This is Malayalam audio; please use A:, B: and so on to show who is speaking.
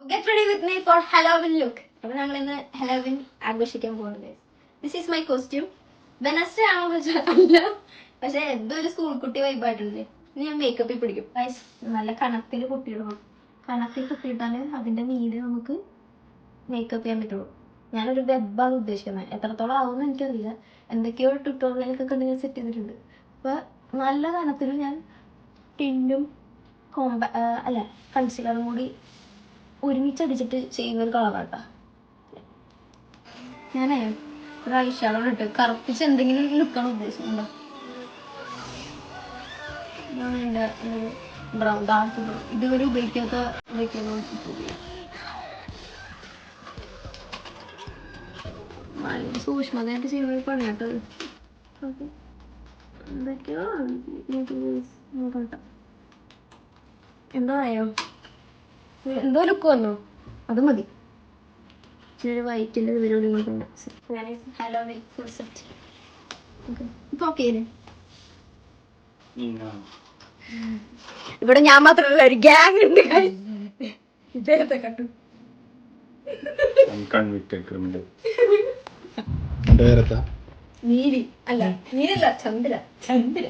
A: Get ready with me for Halloween look. അപ്പോൾ ഞങ്ങൾ ഇന്ന് ഹലോവിൻ ആഘോഷിക്കാൻ പോകുന്നത്. This is my costume. Wednesday ആണെന്ന് വെച്ചാൽ അല്ല, പക്ഷെ എന്തോ ഒരു സ്കൂൾ കുട്ടി വൈബായിട്ടുണ്ട്. ഇനി ഞാൻ മേക്കപ്പിൽ പിടിക്കും. നല്ല കനത്തിൽ കുട്ടിയിടണം. കനത്തിൽ കുട്ടിയിട്ടാൽ അതിൻ്റെ നീര് നമുക്ക് മേക്കപ്പ് ചെയ്യാൻ പറ്റുള്ളൂ. ഞാനൊരു വെബാണ് ഉദ്ദേശിക്കുന്നത്. എത്രത്തോളം ആവുമെന്ന് എനിക്കറിയില്ല. എന്തൊക്കെയോ ട്യൂട്ടോറിയലൊക്കെ കണ്ട് ഞാൻ സെറ്റ് ചെയ്തിട്ടുണ്ട്. അപ്പോൾ നല്ല കനത്തിൽ ഞാൻ ടിന്നും കൺസീലറും കൂടി ഒരുമിച്ചടിച്ചിട്ട് ചെയ്യുന്ന ഒരു കളറാട്ടാ. ഞാനേ ഒരു ഐഷാഡോ ഇട്ട് കറുപ്പിച്ച് എന്തെങ്കിലും ലുക്കാണ് ഉദ്ദേശിക്കുന്നുണ്ടോ. ഇതാണ് എൻ്റെ ബ്രൗൺ ഡാർക്ക് ബ്രൗൺ. ഇതുവരെ ഉപയോഗിക്കാത്ത സൂക്ഷ്മതയായിട്ട് ചെയ്യുന്ന ഒരു പണിയാട്ടോ. ഓക്കെ, എന്തൊക്കെയോ നോക്കട്ടെ. എന്തോ ആയോ, എന്തോ ലുക്ക് വന്നു, അത് മതി. ഒരു വൈറ്റിൻ്റെ വിവരം ഇങ്ങോട്ടുണ്ട്. Halloween full set. ഓക്കെ, ഇപ്പൊ ഓക്കെ അല്ലേ? ഇവിടെ ഞാൻ മാത്രമല്ല, ഒരു ഗ്യാങ് ഉണ്ട്. ഇദ്ദേഹത്തെ കണ്ടു. നീലി അല്ല, നീലല്ല, ചന്ദ്ര. ചന്ദ്ര